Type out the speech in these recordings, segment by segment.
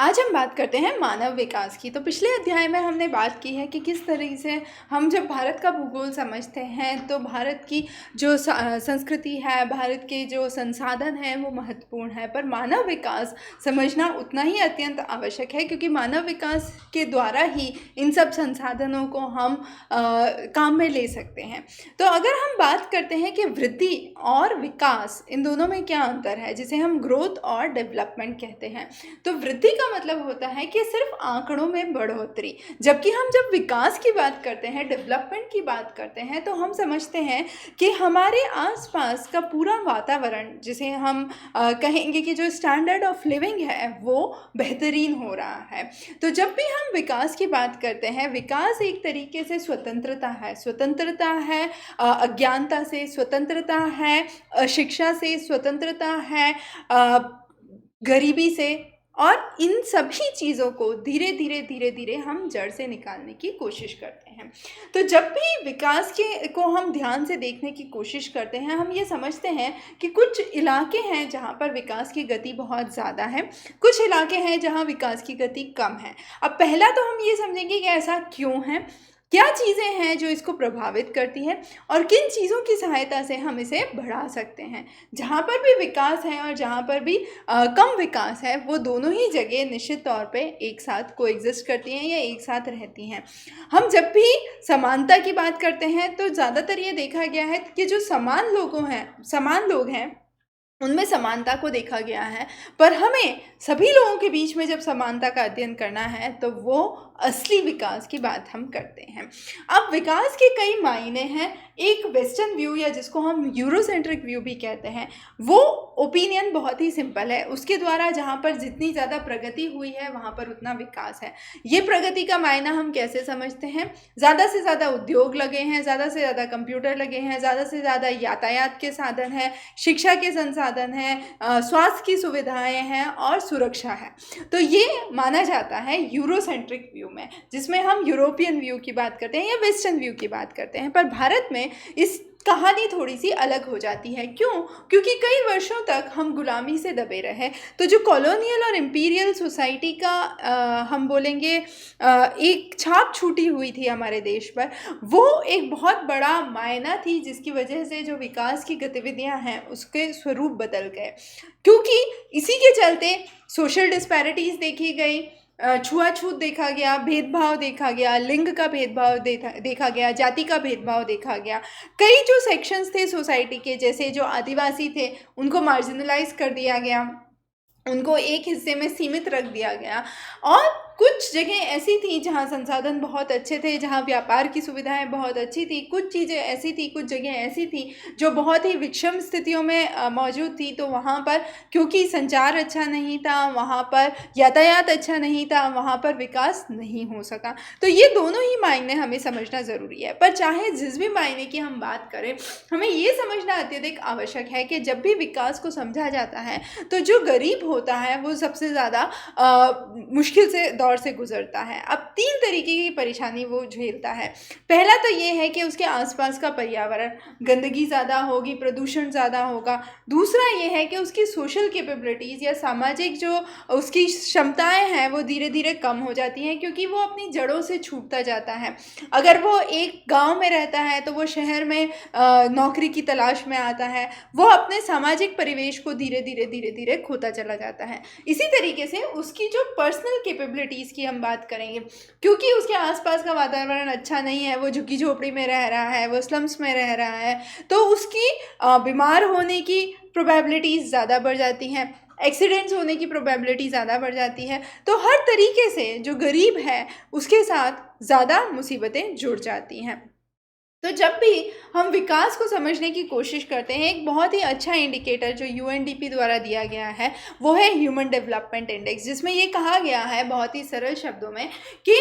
आज हम बात करते हैं मानव विकास की। तो पिछले अध्याय में हमने बात की है कि किस तरह से हम जब भारत का भूगोल समझते हैं तो भारत की जो संस्कृति है, भारत के जो संसाधन हैं वो महत्वपूर्ण है। पर मानव विकास समझना उतना ही अत्यंत आवश्यक है, क्योंकि मानव विकास के द्वारा ही इन सब संसाधनों को हम काम में ले सकते हैं। तो अगर हम बात करते हैं कि वृद्धि और विकास, इन दोनों में क्या अंतर है, जिसे हम ग्रोथ और डेवलपमेंट कहते हैं। तो वृद्धि का मतलब होता है कि सिर्फ आंकड़ों में बढ़ोतरी, जबकि हम जब विकास की बात करते हैं, डेवलपमेंट की बात करते हैं, तो हम समझते हैं कि हमारे आसपास का पूरा वातावरण, जिसे हम कहेंगे कि जो स्टैंडर्ड ऑफ लिविंग है वो बेहतरीन हो रहा है। तो जब भी हम विकास की बात करते हैं, विकास एक तरीके से स्वतंत्रता है। स्वतंत्रता है अज्ञानता से, स्वतंत्रता है अशिक्षा से, स्वतंत्रता है गरीबी से, और इन सभी चीज़ों को धीरे धीरे हम जड़ से निकालने की कोशिश करते हैं। तो जब भी विकास को हम ध्यान से देखने की कोशिश करते हैं, हम ये समझते हैं कि कुछ इलाके हैं जहाँ पर विकास की गति बहुत ज़्यादा है, कुछ इलाके हैं जहाँ विकास की गति कम है। अब पहला तो हम ये समझेंगे कि ऐसा क्यों है, क्या चीज़ें हैं जो इसको प्रभावित करती हैं, और किन चीज़ों की सहायता से हम इसे बढ़ा सकते हैं। जहाँ पर भी विकास है और जहाँ पर भी कम विकास है, वो दोनों ही जगह निश्चित तौर पे एक साथ कोएग्जिस्ट करती हैं या एक साथ रहती हैं। हम जब भी समानता की बात करते हैं तो ज़्यादातर ये देखा गया है कि जो समान लोग हैं उनमें समानता को देखा गया है। पर हमें सभी लोगों के बीच में जब समानता का अध्ययन करना है तो वो असली विकास की बात हम करते हैं। अब विकास के कई मायने हैं। एक वेस्टर्न व्यू, या जिसको हम यूरोसेंट्रिक व्यू भी कहते हैं, वो ओपिनियन बहुत ही सिंपल है। उसके द्वारा जहाँ पर जितनी ज़्यादा प्रगति हुई है वहाँ पर उतना विकास है। ये प्रगति का मायना हम कैसे समझते हैं? ज़्यादा से ज़्यादा उद्योग लगे हैं, ज़्यादा से ज़्यादा कंप्यूटर लगे हैं, ज़्यादा से ज़्यादा यातायात के साधन हैं, शिक्षा के संसाधन हैं, स्वास्थ्य की सुविधाएं हैं और सुरक्षा है। तो ये माना जाता है यूरोसेंट्रिक व्यू में, जिसमें हम यूरोपियन व्यू की बात करते हैं या वेस्टर्न व्यू की बात करते हैं। पर भारत में इस कहानी थोड़ी सी अलग हो जाती है। क्यों? क्योंकि कई वर्षों तक हम गुलामी से दबे रहे। तो जो कॉलोनियल और इम्पीरियल सोसाइटी का हम बोलेंगे एक छाप छूटी हुई थी हमारे देश पर, वो एक बहुत बड़ा मायना थी, जिसकी वजह से जो विकास की गतिविधियां हैं उसके स्वरूप बदल गए। क्योंकि इसी के चलते सोशल डिस्पैरिटीज़ देखी गई, छुआछूत देखा गया, भेदभाव देखा गया, लिंग का भेदभाव देखा गया, जाति का भेदभाव देखा गया। कई जो सेक्शंस थे सोसाइटी के, जैसे जो आदिवासी थे, उनको मार्जिनलाइज कर दिया गया, उनको एक हिस्से में सीमित रख दिया गया। और कुछ जगह ऐसी थी जहाँ संसाधन बहुत अच्छे थे, जहाँ व्यापार की सुविधाएं बहुत अच्छी थी। कुछ चीज़ें ऐसी थी, कुछ जगह ऐसी थी जो बहुत ही विषम स्थितियों में मौजूद थी। तो वहाँ पर क्योंकि संचार अच्छा नहीं था, वहाँ पर यातायात अच्छा नहीं था, वहाँ पर विकास नहीं हो सका। तो ये दोनों ही मायने हमें समझना ज़रूरी है। पर चाहे जिस भी मायने की हम बात करें, हमें ये समझना अत्यधिक आवश्यक है कि जब भी विकास को समझा जाता है तो जो गरीब होता है वो सबसे ज़्यादा मुश्किल से दौर से गुजरता है। अब 3 तरीके की परेशानी वो झेलता है। पहला तो ये है कि उसके आसपास का पर्यावरण, गंदगी ज़्यादा होगी, प्रदूषण ज़्यादा होगा। दूसरा ये है कि उसकी सोशल कैपेबिलिटीज़ या सामाजिक जो उसकी क्षमताएं हैं वो धीरे धीरे कम हो जाती हैं, क्योंकि वो अपनी जड़ों से छूटता जाता है। अगर वो एक गाँव में रहता है तो वो शहर में नौकरी की तलाश में आता है, वो अपने सामाजिक परिवेश को धीरे धीरे खोता चला जाता है। इसी तरीके से उसकी जो पर्सनल कैपेबिलिटीज़ की हम बात करेंगे, क्योंकि उसके आसपास का वातावरण अच्छा नहीं है, वो झुग्गी झोपड़ी में रह रहा है, वो स्लम्स में रह रहा है, तो उसकी बीमार होने की प्रोबेबिलिटीज़ ज़्यादा बढ़ जाती हैं, एक्सीडेंट्स होने की प्रोबेबिलिटी ज़्यादा बढ़ जाती है। तो हर तरीके से जो गरीब है उसके साथ ज़्यादा मुसीबतें जुड़ जाती हैं। तो जब भी हम विकास को समझने की कोशिश करते हैं, एक बहुत ही अच्छा इंडिकेटर जो यूएनडीपी द्वारा दिया गया है वो है ह्यूमन डेवलपमेंट इंडेक्स, जिसमें ये कहा गया है बहुत ही सरल शब्दों में कि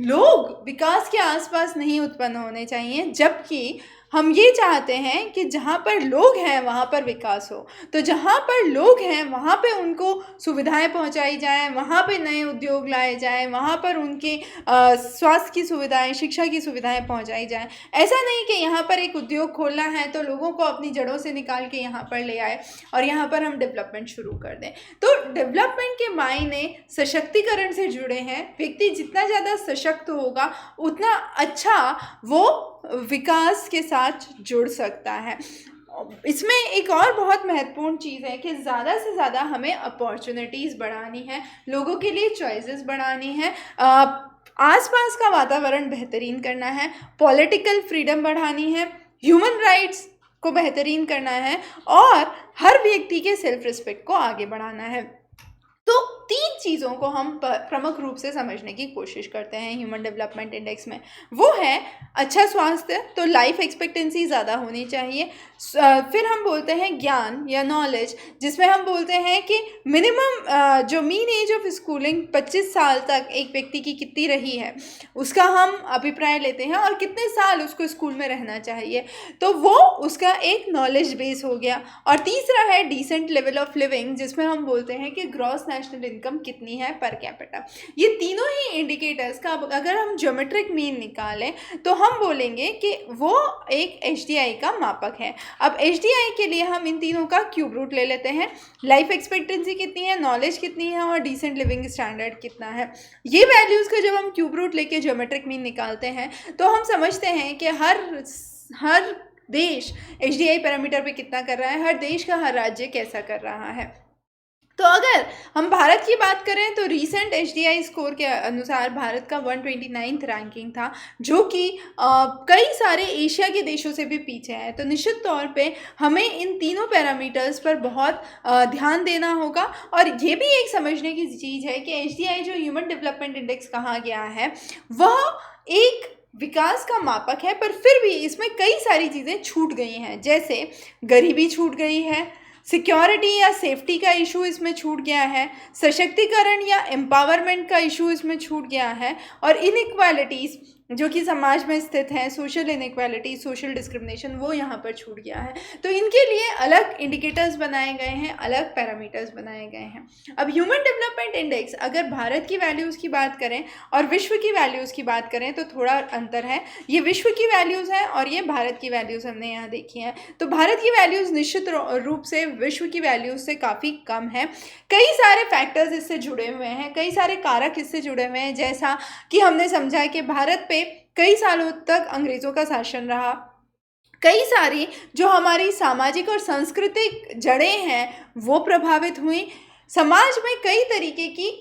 लोग विकास के आसपास नहीं उत्पन्न होने चाहिए, जबकि हम ये चाहते हैं कि जहाँ पर लोग हैं वहाँ पर विकास हो। तो जहाँ पर लोग हैं वहाँ पे उनको सुविधाएं पहुँचाई जाएँ, वहाँ पे नए उद्योग लाए जाएँ, वहाँ पर उनके स्वास्थ्य की सुविधाएं, शिक्षा की सुविधाएं पहुँचाई जाएँ। ऐसा नहीं कि यहाँ पर एक उद्योग खोलना है तो लोगों को अपनी जड़ों से निकाल के यहाँ पर ले आए और यहाँ पर हम डेवलपमेंट शुरू कर दें। तो डेवलपमेंट के मायने सशक्तिकरण से जुड़े हैं। व्यक्ति जितना ज़्यादा सशक्त होगा उतना अच्छा वो विकास के साथ जुड़ सकता है। इसमें एक और बहुत महत्वपूर्ण चीज़ है कि ज़्यादा से ज़्यादा हमें अपॉर्चुनिटीज़ बढ़ानी है, लोगों के लिए चॉइसेस बढ़ानी है, आसपास का वातावरण बेहतरीन करना है, पॉलिटिकल फ्रीडम बढ़ानी है, ह्यूमन राइट्स को बेहतरीन करना है और हर व्यक्ति के सेल्फ रिस्पेक्ट को आगे बढ़ाना है। तो 3 चीज़ों को हम प्रमुख रूप से समझने की कोशिश करते हैं ह्यूमन डेवलपमेंट इंडेक्स में। वो है अच्छा स्वास्थ्य, तो लाइफ एक्सपेक्टेंसी ज़्यादा होनी चाहिए। फिर हम बोलते हैं ज्ञान या नॉलेज, जिसमें हम बोलते हैं कि मिनिमम जो मीन एज ऑफ स्कूलिंग 25 साल तक एक व्यक्ति की कितनी रही है उसका हम अभिप्राय लेते हैं और कितने साल उसको स्कूल में रहना चाहिए, तो वो उसका एक नॉलेज बेस हो गया। और तीसरा है डिसेंट लेवल ऑफ लिविंग, जिसमें हम बोलते हैं कि ग्रॉस नेशनल इनकम कितनी है पर कैपिटा। ये तीनों ही इंडिकेटर्स का अगर हम ज्योमेट्रिक मीन निकालें तो हम बोलेंगे कि वो एक HDI का मापक है। अब HDI के लिए हम इन तीनों का क्यूब रूट ले लेते हैं। लाइफ एक्सपेक्टेंसी कितनी है, नॉलेज कितनी है और डिसेंट लिविंग स्टैंडर्ड कितना है। ये वैल्यूज़ का जब हम क्यूब रूट लेके ज्योमेट्रिक मीन निकालते हैं तो हम समझते हैं कि हर देश HDI पैरामीटर पे कितना कर रहा है, हर देश का हर राज्य कैसा कर रहा है। तो अगर हम भारत की बात करें तो रीसेंट HDI स्कोर के अनुसार भारत का 129th रैंकिंग था, जो कि कई सारे एशिया के देशों से भी पीछे है। तो निश्चित तौर पे हमें इन तीनों पैरामीटर्स पर बहुत ध्यान देना होगा। और ये भी एक समझने की चीज़ है कि HDI जो ह्यूमन डेवलपमेंट इंडेक्स कहा गया है वह एक विकास का मापक है, पर फिर भी इसमें कई सारी चीज़ें छूट गई हैं, जैसे गरीबी छूट गई है, सिक्योरिटी या सेफ्टी का इशू इसमें छूट गया है, सशक्तिकरण या एम्पावरमेंट का इशू इसमें छूट गया है, और इनइक्वालिटीज़ जो कि समाज में स्थित हैं, सोशल इनइक्वालिटी, सोशल डिस्क्रिमिनेशन, वो यहाँ पर छूट गया है। तो इनके लिए अलग इंडिकेटर्स बनाए गए हैं, अलग पैरामीटर्स बनाए गए हैं। अब ह्यूमन डेवलपमेंट इंडेक्स अगर भारत की वैल्यूज़ की बात करें और विश्व की वैल्यूज़ की बात करें तो थोड़ा अंतर है। ये विश्व की वैल्यूज़ हैं और ये भारत की वैल्यूज़ हमने यहाँ देखी हैं। तो भारत की वैल्यूज़ निश्चित रूप से विश्व की वैल्यूज़ से काफ़ी कम है। कई सारे फैक्टर्स इससे जुड़े हुए हैं, कई सारे कारक इससे जुड़े हुए हैं, जैसा कि हमने समझा कि भारत पे कई सालों तक अंग्रेज़ों का शासन रहा, कई सारी जो हमारी सामाजिक और सांस्कृतिक जड़ें हैं वो प्रभावित हुई, समाज में कई तरीके की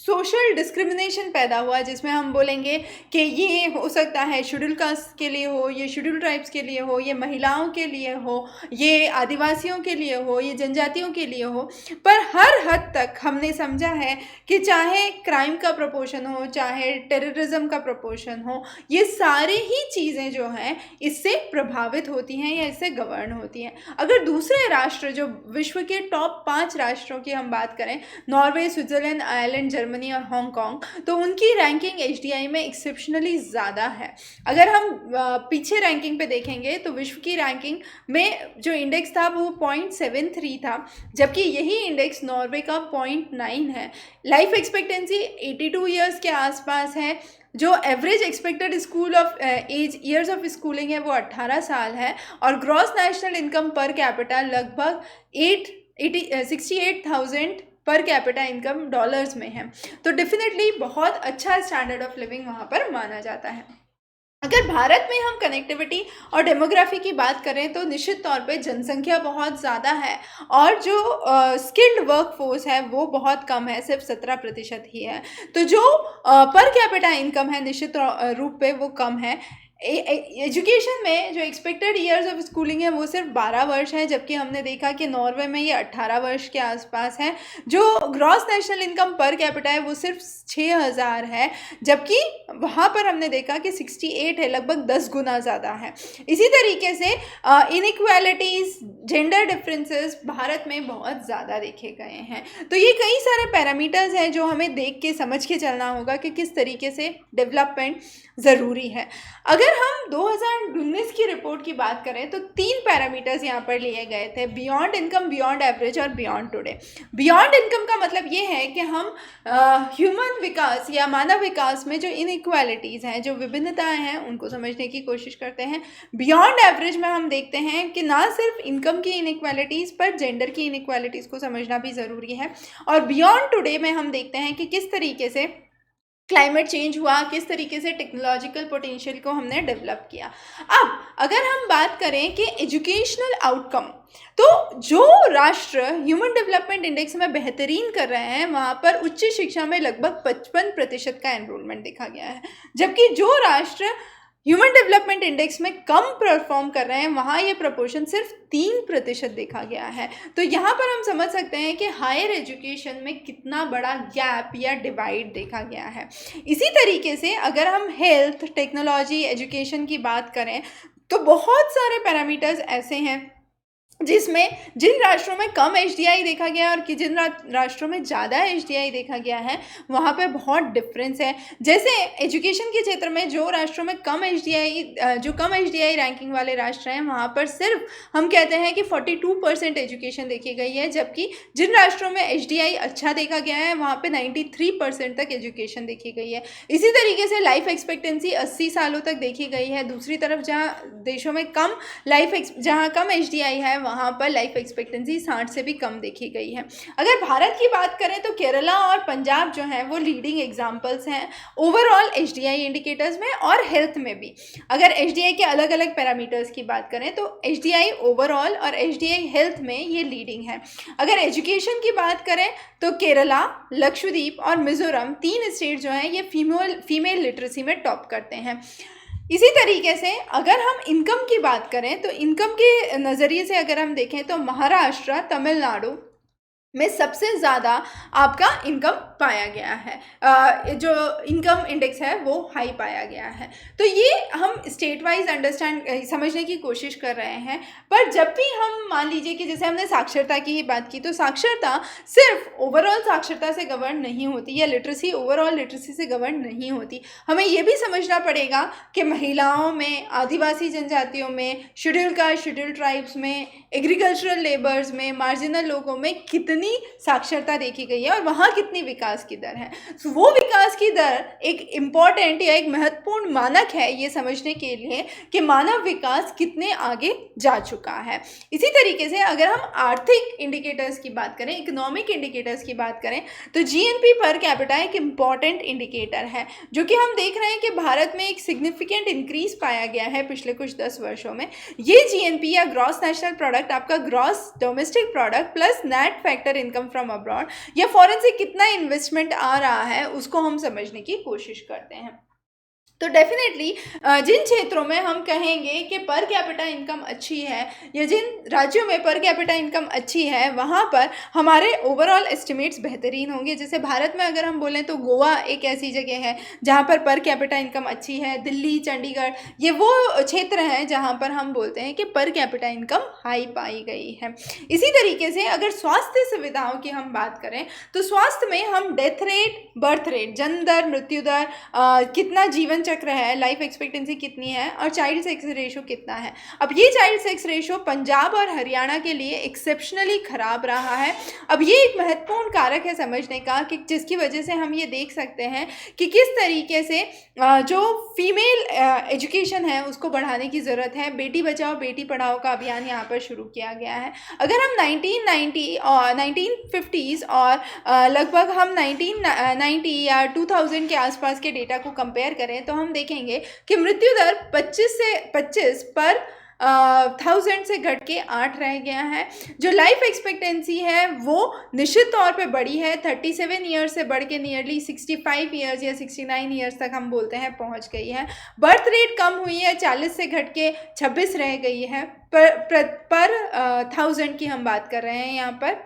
सोशल डिस्क्रिमिनेशन पैदा हुआ, जिसमें हम बोलेंगे कि ये हो सकता है शेड्यूल कास्ट के लिए हो, ये शेड्यूल ट्राइब्स के लिए हो, ये महिलाओं के लिए हो, ये आदिवासियों के लिए हो, ये जनजातियों के लिए हो। पर हर हद तक हमने समझा है कि चाहे क्राइम का प्रपोर्शन हो, चाहे टेररिज्म का प्रपोर्शन हो, ये सारे ही चीज़ें जो हैं इससे प्रभावित होती हैं या इससे गवर्न होती हैं। अगर दूसरे राष्ट्र जो विश्व के टॉप 5 राष्ट्रों की हम बात करें, नॉर्वे, स्विट्ज़रलैंड, आयरलैंड, जर्मनी और हांगकांग, तो उनकी रैंकिंग HDI में एक्सेप्शनली ज़्यादा है। अगर हम पीछे रैंकिंग पे देखेंगे तो विश्व की रैंकिंग में जो इंडेक्स था वो 0.73 था, जबकि यही इंडेक्स नॉर्वे का 0.9 है। लाइफ एक्सपेक्टेंसी 82 ईयर्स के आसपास है। जो average expected school of age years of schooling है वो 18 साल है, और gross national income per capita लगभग 68,000 पर कैपिटा इनकम डॉलर्स में है। तो डेफिनेटली बहुत अच्छा स्टैंडर्ड ऑफ लिविंग वहाँ पर माना जाता है। अगर भारत में हम कनेक्टिविटी और डेमोग्राफी की बात करें तो निश्चित तौर पे जनसंख्या बहुत ज़्यादा है और जो स्किल्ड वर्कफोर्स है वो बहुत कम है, सिर्फ 17% ही है। तो जो पर कैपिटा इनकम है निश्चित रूप पे वो कम है। एजुकेशन में जो एक्सपेक्टेड ईयर्स ऑफ स्कूलिंग है वो सिर्फ 12 वर्ष है, जबकि हमने देखा कि नॉर्वे में ये 18 वर्ष के आसपास है। जो gross national income per capita है वो सिर्फ 6,000 है, जबकि वहाँ पर हमने देखा कि 68 है, लगभग 10 गुना ज़्यादा है। इसी तरीके से इनइक्वालिटीज़, जेंडर डिफरेंसेस भारत में बहुत ज़्यादा देखे गए हैं। तो ये कई सारे पैरामीटर्स हैं जो हमें देख के समझ के चलना होगा कि किस तरीके से डेवलपमेंट ज़रूरी है। अगर अगर हम 2019 की रिपोर्ट की बात करें तो 3 पैरामीटर्स यहाँ पर लिए गए थे, बियॉन्ड इनकम, बियॉन्ड एवरेज और बियॉन्ड टुडे। बियॉन्ड इनकम का मतलब ये है कि हम ह्यूमन विकास या मानव विकास में जो इनइक्वालिटीज़ हैं, जो विभिन्नताएं हैं, उनको समझने की कोशिश करते हैं। बियॉन्ड एवरेज में हम देखते हैं कि ना सिर्फ इनकम की इनइक्वालिटीज़ पर जेंडर की इनइक्वालिटीज़ को समझना भी ज़रूरी है। और बियॉन्ड टुडे में हम देखते हैं कि किस तरीके से क्लाइमेट चेंज हुआ, किस तरीके से टेक्नोलॉजिकल पोटेंशियल को हमने डेवलप किया। अब अगर हम बात करें कि एजुकेशनल आउटकम, तो जो राष्ट्र ह्यूमन डेवलपमेंट इंडेक्स में बेहतरीन कर रहे हैं वहाँ पर उच्च शिक्षा में लगभग 55% का एनरोलमेंट देखा गया है, जबकि जो राष्ट्र ह्यूमन डेवलपमेंट इंडेक्स में कम परफॉर्म कर रहे हैं वहाँ ये प्रपोर्शन सिर्फ 3% देखा गया है। तो यहाँ पर हम समझ सकते हैं कि हायर एजुकेशन में कितना बड़ा गैप या डिवाइड देखा गया है। इसी तरीके से अगर हम हेल्थ, टेक्नोलॉजी, एजुकेशन की बात करें तो बहुत सारे पैरामीटर्स ऐसे हैं जिसमें जिन राष्ट्रों में कम एचडीआई देखा गया और कि जिन राष्ट्रों में ज़्यादा एचडीआई देखा गया है वहाँ पे बहुत डिफरेंस है। जैसे एजुकेशन के क्षेत्र में जो राष्ट्रों में कम एचडीआई रैंकिंग वाले राष्ट्र हैं वहाँ पर सिर्फ हम कहते हैं कि 42% एजुकेशन देखी गई है, जबकि जिन राष्ट्रों में एचडीआई अच्छा देखा गया है वहाँ पे 93% तक एजुकेशन देखी गई है। इसी तरीके से लाइफ एक्सपेक्टेंसी 80 सालों तक देखी गई है। दूसरी तरफ जहाँ देशों में जहाँ कम एचडीआई है वहाँ पर लाइफ एक्सपेक्टेंसी 60 से भी कम देखी गई है। अगर भारत की बात करें तो केरला और पंजाब जो हैं वो लीडिंग एग्जाम्पल्स हैं ओवरऑल एचडीआई इंडिकेटर्स में और हेल्थ में भी। अगर एचडीआई के अलग अलग पैरामीटर्स की बात करें तो एचडीआई ओवरऑल और एचडीआई हेल्थ में ये लीडिंग है। अगर एजुकेशन की बात करें तो केरला, लक्षद्वीप और मिजोरम 3 स्टेट जो हैं ये फीमेल लिटरेसी में टॉप करते हैं। इसी तरीके से अगर हम इनकम की बात करें तो इनकम के नज़रिए से अगर हम देखें तो महाराष्ट्र, तमिलनाडु में सबसे ज़्यादा आपका इनकम पाया गया है। जो इनकम इंडेक्स है वो हाई पाया गया है। तो ये हम स्टेट वाइज समझने की कोशिश कर रहे हैं। पर जब भी हम मान लीजिए कि जैसे हमने साक्षरता की ही बात की तो साक्षरता सिर्फ ओवरऑल साक्षरता से गवर्न नहीं होती या लिटरेसी ओवरऑल लिटरेसी से गवर्न नहीं होती। हमें ये भी समझना पड़ेगा कि महिलाओं में, आदिवासी जनजातियों में, शेड्यूल कास्ट, शेड्यूल ट्राइब्स में, एग्रीकल्चरल लेबर्स में, मार्जिनल लोगों में कितनी साक्षरता देखी गई है और वहाँ कितनी विकास की दर है। तो वो विकास की दर एक इम्पॉर्टेंट या एक महत्वपूर्ण मानक है ये समझने के लिए कि मानव विकास कितने आगे जा चुका है। इसी तरीके से अगर हम आर्थिक इंडिकेटर्स की बात करें, इकोनॉमिक इंडिकेटर्स की बात करें तो जीएनपी पर कैपिटा एक इम्पॉर्टेंट इंडिकेटर है जो कि हम देख रहे हैं कि भारत में एक सिग्निफिकेंट इंक्रीज पाया गया है पिछले कुछ 10 वर्षों में। ये जीएनपी या ग्रॉस नेशनल प्रोडक्ट, आपका gross domestic product plus net factor income from abroad या फॉरेन से कितना इन्वेस्टमेंट आ रहा है उसको हम समझने की कोशिश करते हैं। तो डेफिनेटली जिन क्षेत्रों में हम कहेंगे कि पर कैपिटा इनकम अच्छी है या जिन राज्यों में पर कैपिटा इनकम अच्छी है वहाँ पर हमारे ओवरऑल एस्टिमेट्स बेहतरीन होंगे। जैसे भारत में अगर हम बोलें तो गोवा एक ऐसी जगह है जहाँ पर कैपिटा इनकम अच्छी है। दिल्ली, चंडीगढ़ ये वो क्षेत्र हैं जहाँ पर हम बोलते हैं कि पर कैपिटा इनकम हाई पाई गई है। इसी तरीके से अगर स्वास्थ्य सुविधाओं की हम बात करें तो स्वास्थ्य में हम डेथ रेट, बर्थ रेट, जन्म दर, मृत्यु दर, कितना जीवन चक्र है, लाइफ एक्सपेक्टेंसी कितनी है और चाइल्ड सेक्स रेशो कितना है। अब ये चाइल्ड सेक्स रेशो पंजाब और हरियाणा के लिए एक्सेप्शनली खराब रहा है। अब ये एक महत्वपूर्ण कारक है समझने का कि जिसकी वजह से हम ये देख सकते हैं कि किस तरीके से जो फीमेल एजुकेशन है उसको बढ़ाने की ज़रूरत है। बेटी बचाओ बेटी पढ़ाओ का अभियान यहाँ पर शुरू किया गया है। अगर हम 1990 और 1950s और लगभग हम 1990 या 2000 के आसपास के डेटा को कंपेयर करें तो हम देखेंगे कि मृत्यु दर 25 पर 1000 से घट के 8 रह गया है। जो लाइफ एक्सपेक्टेंसी है वो निश्चित तौर पे बढ़ी है, 37 ईयर्स से बढ़ के नियरली 65 ईयर्स या 69 ईयर्स तक हम बोलते हैं पहुंच गई है। बर्थ रेट कम हुई है, 40 से घट के 26 रह गई है। पर 1000 की हम बात कर रहे हैं यहाँ पर।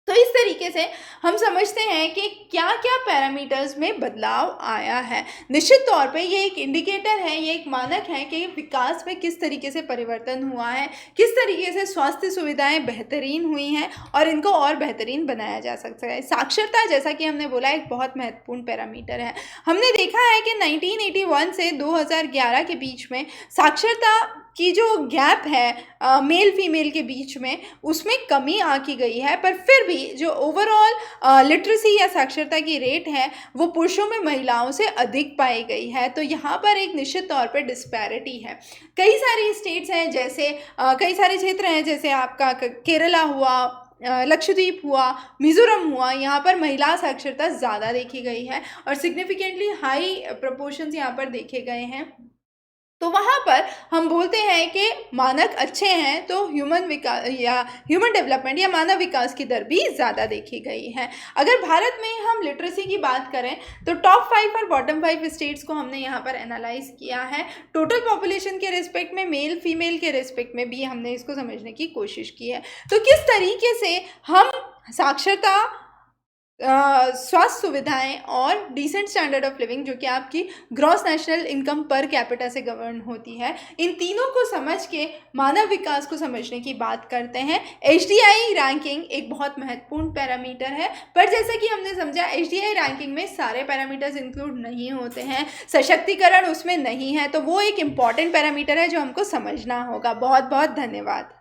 तो इस तरीके से हम समझते हैं कि क्या क्या पैरामीटर्स में बदलाव आया है। निश्चित तौर पे ये एक इंडिकेटर है, ये एक मानक है कि विकास में किस तरीके से परिवर्तन हुआ है, किस तरीके से स्वास्थ्य सुविधाएं बेहतरीन हुई हैं और इनको और बेहतरीन बनाया जा सकता है। साक्षरता, जैसा कि हमने बोला, एक बहुत महत्वपूर्ण पैरामीटर है। हमने देखा है कि 1981 से 2011 के बीच में साक्षरता की जो गैप है मेल फीमेल के बीच में, उसमें कमी आ की गई है, पर फिर भी जो ओवरऑल लिटरेसी या साक्षरता की रेट है वो पुरुषों में महिलाओं से अधिक पाई गई है। तो यहाँ पर एक निश्चित तौर पर डिस्पैरिटी है। कई सारी स्टेट्स हैं, जैसे कई सारे क्षेत्र हैं, जैसे आपका केरला हुआ, लक्षद्वीप हुआ, मिज़ोरम हुआ, यहाँ पर महिला साक्षरता ज़्यादा देखी गई है और सिग्निफिकेंटली हाई प्रोपोर्शंस यहाँ पर देखे गए हैं। तो वहाँ पर हम बोलते हैं कि मानक अच्छे हैं, तो ह्यूमन विकास या ह्यूमन डेवलपमेंट या मानव विकास की दर भी ज़्यादा देखी गई है। अगर भारत में हम लिटरेसी की बात करें तो टॉप 5 और बॉटम 5 स्टेट्स को हमने यहाँ पर एनालाइज किया है। टोटल पॉपुलेशन के रिस्पेक्ट में, मेल फीमेल के रिस्पेक्ट में भी हमने इसको समझने की कोशिश की है। तो किस तरीके से हम साक्षरता, स्वास्थ्य सुविधाएं और डिसेंट स्टैंडर्ड ऑफ लिविंग, जो कि आपकी gross national income per capita से गवर्न होती है, इन तीनों को समझ के मानव विकास को समझने की बात करते हैं। HDI रैंकिंग एक बहुत महत्वपूर्ण पैरामीटर है, पर जैसा कि हमने समझा HDI रैंकिंग में सारे पैरामीटर्स इंक्लूड नहीं होते हैं, सशक्तिकरण उसमें नहीं है, तो वो एक इम्पॉर्टेंट पैरामीटर है जो हमको समझना होगा। बहुत बहुत धन्यवाद।